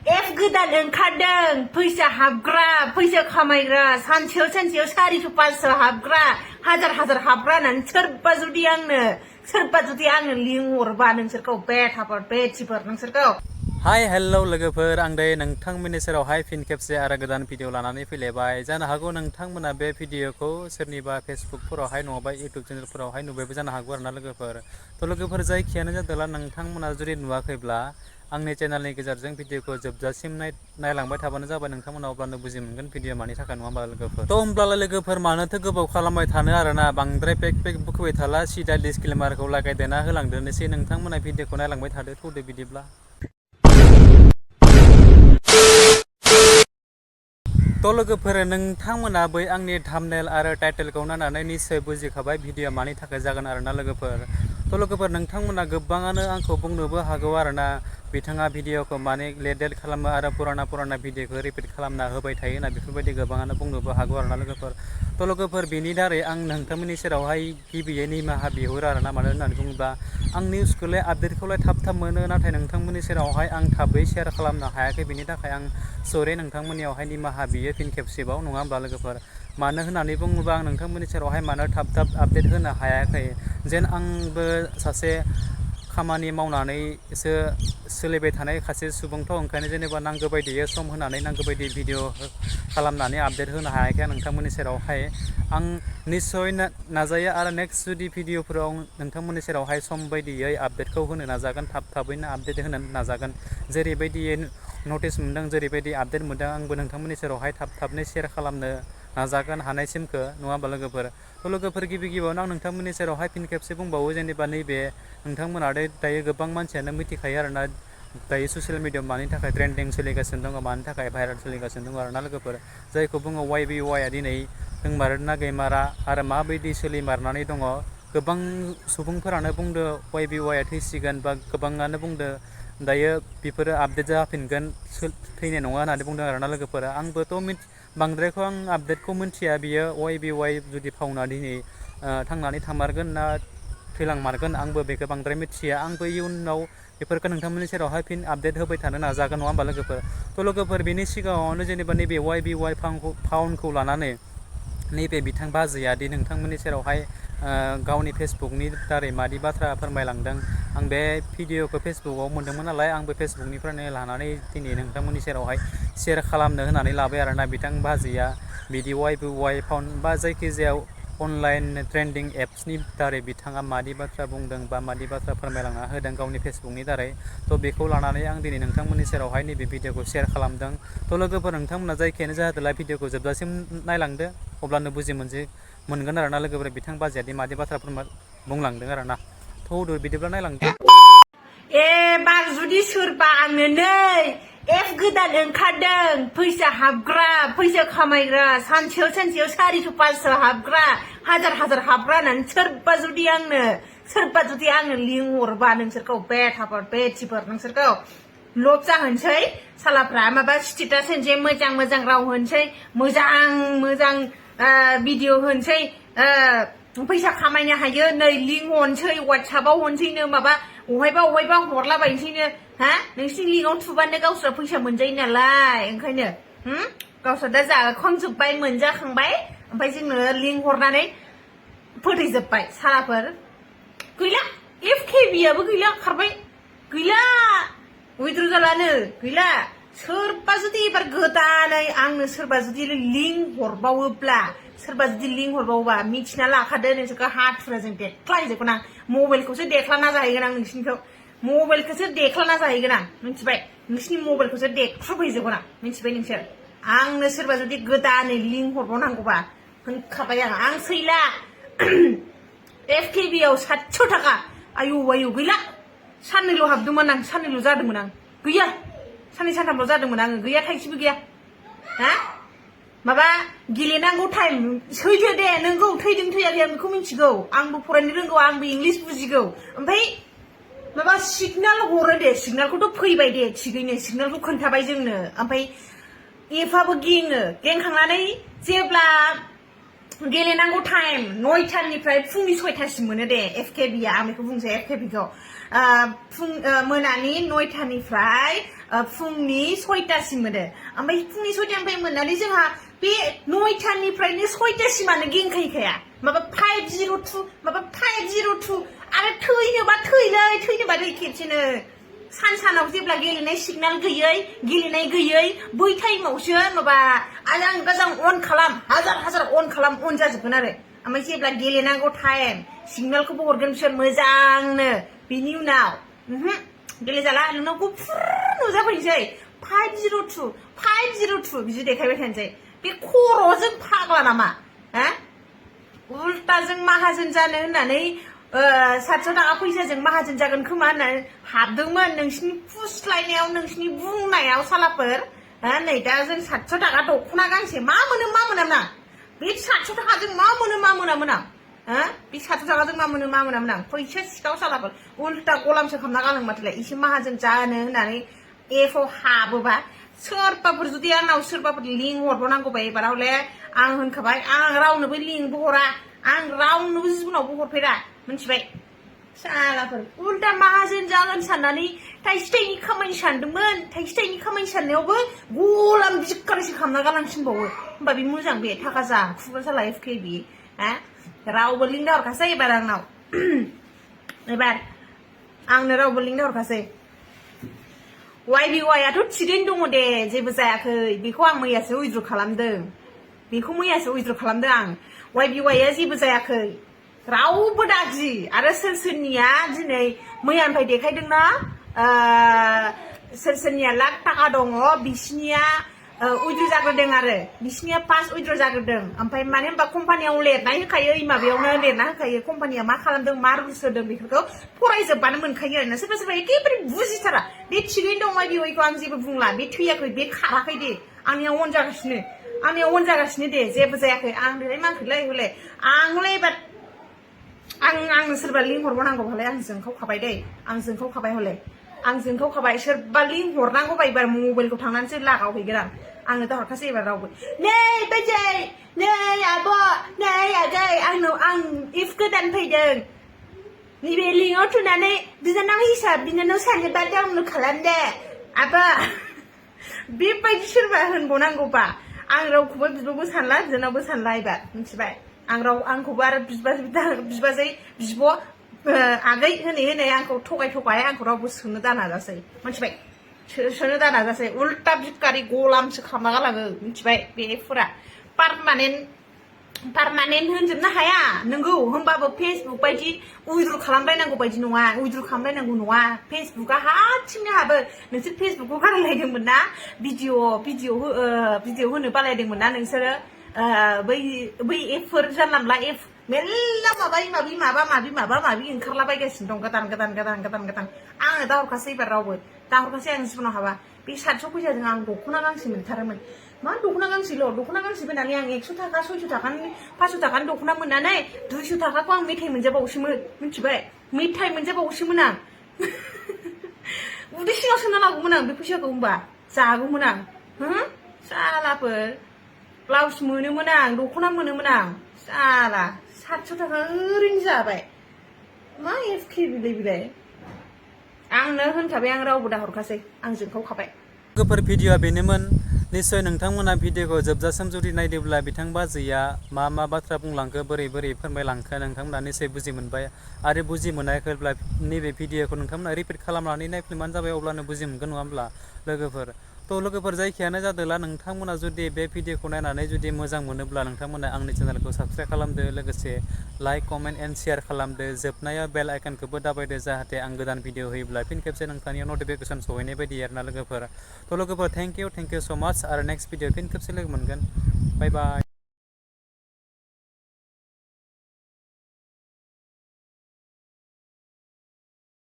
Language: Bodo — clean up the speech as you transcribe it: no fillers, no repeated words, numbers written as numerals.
F गोदान ओंखारदों फैसा हाबग्रा फैसा खामायग्रा सानसेयाव 400-500 हाबग्रा हाजार हाबग्रा होननानै सोरबा जुदि आंनो लिंहरबा नोंसोरखौ बेटिफोर नोंसोरखौ हाय हेलौ लोगोफोर आं दायो नोंथांमोननि सेरावहाय फिन खेबसे आरो गोदान भिडिअ लानानै फैलायबाय जानो हागौ नोंथांमोना बे भिडिअखौ सोरनिबा फेसबुकफोरावहाय नङाबा इउटुब चेनेलफोरावहाय नुबायबो जानो हागौ आरोना लोगोफोर लोगोफोर जायखियानो जादोंला नोंथांमोना जुदि नुवाखैब्ला आंनि चेनेलनि गेजेरजों भिडिअखौ जोबजासिम नायलांबाय थाबानो जाबाय नोंथांमोना अब्लानो बुजि मोनगोन भिडिअ मानि थाखाय नङा होमबा लोगोफोर होमब्लालाय लोगोफोर मानोथो गोबाव खालामबाय थानो आरोना बांद्राय पेक बुखुबाय थाला सिदा डिसक्लेमारखौ लागायदेना होलांदोनोसै नोंथांमोना भिडिअखौ नायलांबाय थादो थौदो बिदिब्ला लोगोफोर नोंथांमोना बै आंनि थाम्बनेल आरो टाइटेलखौ नायनानै निश्चय बुजिखाबाय भिडिअ मानि थाखाय जागोन आरोना लोगोफोर नोंथांमोना गोबाङानो आंखौ बुंनोबो हागौ आरोना बिथाङा भिडिअखौ माने लेट खालामो आरो पुराना भिडिअखौ रिपिट खालामना होबाय थायो होनना बेफोरबायदि गोबाङानो बुंनोबो हागौ आरोना लोगोफोर बेनि दारै आं नोंथांमोननि सेरावहाय गिबियै निमाहा बिहरो आरोना मानो होननानै बुङोब्ला आं निउसखौलाय आपडेटखौलाय थाब मोनो नाथाय नोंथांमोननि सेरावहाय आं थाबै शेयार खालामनो हायाखै बेनि थाखाय आं सरि नोंथांमोननियावहाय निमाहा बियो फिन खेबसेबाव नङा होमब्ला लोगोफोर मानो होननानै बुङोब्ला आं नोंथांमोननि सेरावहाय मानो थाब आपडेट होनो हायाखै जेन आंबो सासे खामानि मावनानैसो सोलिबाय थानाय सासे सुबुंथ' ओंखायनो जेनेबा नांगौ बायदियै सम होनानै नांगौ बायदि भिडिअ खालामनानै आपडेट होनो हायाखै आं नोंथांमोननि सेरावहाय आं निस्सय नाजायो आरो नेक्स्ट जुदि भिडिअफोराव नोंथांमोननि सेरावहाय सम बायदियै आपडेटखौ होनो नाजागोन थाबैनो आपडेट होनो नाजागोन जेरैबायदियै नटिस मोनदों जेरैबायदि आपडेट मोनदों आंबो नोंथांमोननि सेरावहाय थाबनो शेयार खालामनो नाजागोन हानायसिमखौ नङा होमबा लोगोफोर गिबियावनो आं नोंथांमोननि सेरावहाय फिन खेबसे बुंबावो जेनेबा नैबे नोंथांमोना दायो गोबां मानसियानो मिथिखायो आरोना दायो ससियेल मिडियाआव मानि थाखाय ट्रेन्डिं सोलिगासिनो दङ मानि थाखाय भाइरेल सोलिगासिनो दङ आरोना लोगोफोर जायखौ बुङो YBY दिनै दोंमारोना गैमारा आरो माबायदि सोलिमारनानै दङ गोबां सुबुंफोरानो बुंदो YBY थैसिगोन बा गोबाङानो बुंदो दायो बेफोरो आपडेट जाफिनगोन थैनाय नङा होननानै बुंदों आरोना लोगोफोर आंबोथ' बांद्रायखौ आं आपडेटखौ मिथिया बियो YBY जुदि फावना दिनै थांनानै थामारगोन ना थैलांमारगोन आंबो बेखौ बांद्राय मिथिया आंबो इयुनाव बेफोरखौ नोंथांमोननि सेरावहाय फिन आपडेट होबाय थानो नाजागोन नङा होमबा लोगोफोर बेनि सिगाङावनो जेनेबा नैबे YBY फाउन्डखौ लानानै नैबे बिथां बाजैया दि नोंथांमोननि सेरावहाय गावनि फेसबुकनि दारै मादि बाथ्रा फोरमायलांदों आं बे भिडिअखौ फेसबुकाव मोन्दोंमोन नालाय आंबो फेसबुकनिफ्रायनो लानानै दिनै नोंथांमोननि सेरावहाय शेयार खालामनो होननानै लाबाय आरोना बिथां बाजैया बिदि YBY फाउन्ड बा जायखिजाया अनलाइन ट्रेन्डिं एप्सनि दारै बिथाङा मादि बाथ्रा बुंदों बा मादि बाथ्रा फोरमायलांना होदों गावनि फेसबुकनि दारै बेखौ लानानै आं दिनै नोंथांमोननि सेरावहाय नैबे भिडिअखौ शेयार खालामदों लोगोफोर नोंथांमोना जायखियानो जादोंला भिडिअखौ जोबजासिम नायलांदो अब्लानो बुजि मोनगोन आरोना लोगोफोर बिथां बाजैयादि मादि बाथ्राफोर बुंलांदों आरोना बिदिब्ला नायलांदो बार जुदि सोरबा आंनो नै F गोदान ओंखारदों फैसा हाबग्रा फैसा खामायग्रा सानसेयाव 400-500 हाबग्रा हाजार हाबग्रा होननानै सोरबा जुदि आंनो लिंहरबा नोंसोरखौ बेटिफोर नोंसोरखौ लब जाहोनसै सालाफ्रा माबा स्टेटास होनसै मोजां राव होनसै मोजां भिडिअ होनसै फैसा खामायनो हायो नै लिंक हरनोसै वाट्सएपआव हरनोसैनो माबा अहायबा हरलाबायनोसैनो हा नोंसिनि लिंकआव थुबानो गावस्रा फैसा मोनजायो नालाय ओंखायनो गावस्रा दा जाखांजोब्बाय मोनजाखांबाय ओमफ्राय जोंनो लिंक हरनानै फोथैजोब्बाय सालाफोर गैला FKB आबो गैला खारबाय गैला withdrawalaनो गैला सोरबा जुदि एबार गोदानै आंनो सोरबा जुदि लिंक हरबावोब्ला मिथिना लाखादो नोंसोरखौ हाथुराजों देख्लायजोबगोन आं मबाइलखौसो देख्लाना जाहैगोन आं नोंसिनिखौ मबाइलखौसो देख्लाना जाहैगोन आं मिथिबाय नोंसिनि मबाइलखौसो देख्रुबहैजोबगोन आं मिथिबाय नोंसोर आंनो सोरबा जुदि गोदानै लिंक हरबावनांगौबा होनखाबाय आं सैला FKB आव 700 थाखा आयु गैला साननैल' हाबदोंमोन आं साननैल' जादोंमोन आं गैया साननै सानथामल' जादोंमोन आङो गैया थाइसेबो गैया हा माबा गेलेनांगौ टाइम सैथो दे नोंगौ थैदों थैयाखै आं बेखौ मिथिगौ आंबो फरायनो रोंगौ आंबो इंलिश बुजिगौ ओमफ्राय माबा सिगनाल हरो दे सिगनालखौथ' फैबाय दे थिगैनो सिगनालखौ खोन्थाबाय जोंनो ओमफ्राय एफआबो गेंखांनानै जेब्ला गेलेनांगौ टाइम 9टानिफ्राय फुंनि 6टासिम मोनो दे FKB आ आं बेखौ बुंसै FKB खौ फुं मोनानि 9टानिफ्राय फुंनि 6टासिम मोनो ओमफ्राय फुंनि 6टानिफ्राय मोननानै जोंहा बे 9टानिफ्रायनो 6टासिमानो गिंखायखाया माबा 502 माबा 502 आरो थैनोबा थैलै खेबसेनो सानाव जेब्ला गेलेनाय सिगनाल गैयै बै टाइमावसो माबा आजां अन खालाम हाजार अन खालाम अन जाजोबगोन आरो ओमफ्राय जेब्ला गेलेनांगौ टाइम सिगनालखौबो हरगोन बिसोर मोजांनो बिनि उनाव गेलेजाला नोंनाव गुफुर नुजाफैनोसै 502 बिदि देखायबाय थानोसै बे खर'जों फाग्ला नामा हा उल्टाजों माहाजोन जानो होननानै 700 थाखा फैसाजों माहाजोन जागोन खोमा होननानै हाबदोंमोन नोंसिनि फुस्लायनायाव नोंसिनि बुंनायाव सालाफोर नै दा जों 700 थाखा दख'ना गांसे मा मोना ना बे 700 थाखाजों मा मोना बे 700 थाखाजों मा मोना फैसा सिखाव सालाफोर उल्टा गलामसो खालामना गालां माथोलाय एसे माहाजोन जानो होननानै एफआव हाबोबा सोरबाफोर जुदि आंनाव सोरबाफोर लिंक हरबावनांगौबा एबार हले आं होनखाबाय आं रावनोबो लिंकबो हरा आं रावनोबो जिबनावबो हरफेरा मिथिबाय सालाफोर उल्टा माहाजोन जागोन साननानै थाइसे खामानि सानदोंमोन थाइसे खामानि साननायावबो गलाम बिखारसो खालामना गालांसिनबावो होमबा बे मोजां बे थाखा जा खुगा साला FKB रावबो लिंक हरखासै एबार आंनाव एबार आंनो रावबो लिंक हरखासै YBY आथ' थिगैनो दङ दे जेबो जायाखै बेखौ आं मैयासो उइद्र खालामदों आं YBY आ जेबो जायाखै रावबो दाजि आरो सोरनिया दिनै मैयानिफ्राय देखायदोंना सोरनिया लाख थाखा दङ बिसिनिया उइद्र जाग्रोदों आरो बिसिनिया फार्स्ट उइद्र जाग्रोदों ओमफ्राय माने होनबा कम्पानियाव लिरनाय होखायो माबायावनो लिरना होखायो कम्पानिया मा खालामदों मा रुल्स होदों बेफोरखौ फरायजोबबानो मोनखायो आरोना सोरबा एखेबारे बुजिथारा बे थिगैनो दं YBY खौ आं जेबो बुंला बे थैयाखै बे खाराखै दे आंनियाव अन जागासिनो दे जेबो जायाखै आं बेलाय माखैलाय हले आं हले एबार आंनो सोरबा लिंक हरबावनांगौ हले आं जोंखावखाबाय दै आं जोंखावखाबाय सोरबा लिंक हरनांगौबा एबार मबाइलखौ थांनानैसो लागावहैगोन आंनो दा हरखासै एबार रावबो नै बाजै नै आब' नै आगै आं इफ गोदान फैदों नैबे लिंकआव थुनानै बिनानाव हिसाब बिनानाव सानोबा डाउनलड खालामदे आबा बेबायदि सोरबा होनबावनांगौबा आं रावखौबो बिब'बो सानला बिनानावबो सानला एबार मिथिबाय आंखौबो आरो बिबाजै बिब' आगै होनै आंखौ थगाय आंखौ रावबो सोनो दानाजासै मिथिबाय सोनो दानाजासै उल्टा बिखारि गलामसो खालामना गालाङो मिथिबाय बे फुरा पारमानेन्ट होनजोबनो हाया नोंगौ होमबाबो फेसबुक बायदि उइद्र खालामलायनांगौ बायदि नङा उइद्र खालामलायनांगौ नङा फेसबुकआ हारसिंनो हाबो नोंसोर फेसबुकखौ बानायलायदोंमोन ना भिडिअ होनो बानायदोंमोन ना नोंसोरो बै एपफोर जानला मोनला एप मेरला माबा-माबि ओंखारलाबायगासिनो दं गोदान आङो दा हरखासै एबार रावबो दा हरखासै आं जिबनाव हाबा बे 700 फैसाजों आं दख'ना गांसे मोनथारोमोन मा दख'ना गांसे बायनानै आं 100 थाखा 600 थाखानि 500 थाखानि दख'ना मोननानै 200 थाखाखौ आं मेथाइ मोनजाबावोसोमोन मिथिबाय आं उदै सिङाव सोना लागौमोन आं बे फैसाखौ होमबा जागौमोन आं सालाफोर ब्लाउस मोनोमोन आं दख'ना मोनोमोन आं साला 700 थाखा ओरैनो जाबाय मा FKB बिलाय आंनो होनखाबाय आं रावबो दा हरखासै आं जोंखावखाबाय लोगोफोर भिडिअआ बेनोमोन निश्चय नोंथांमोना भिडिअखौ जोबजासिम जुदि नायदोंब्ला बिथां बाजैया मा बाथ्रा बुंलांखो बोरै फोरमायलांखो नोंथांमोना निश्चय बुजि मोनबाय आरो बुजि मोनाखैब्ला नैबे भिडिअखौ नोंथांमोना रिपिट खालामनानै नायफिनबानो जाबाय अब्लानो बुजि मोनगोन नङा होमब्ला लोगोफोर जायखियानो जादोंला नोंथांमोना जुदि बे भिडिअखौ नायनानै जुदि मोजां मोनोब्ला नोंथांमोना आंनि चेनेलखौ साबस्क्राइब खालामदो लोगोसे लाइक कमेन्ट एन्ड शेयार खालामदो जोबनायाव बेल आइकनखौबो दाबायदो जाहाथे आं गोदान भिडिअ होयोब्ला फिन खेबसे नोंथांनियाव नटिफिकेसन सहैनाय बायदि आरोना लोगोफोर थेंक इउ सो माच आरो नेक्स्ट भिडिअ फिन खेबसे लोगो मोनगोन बाय बाय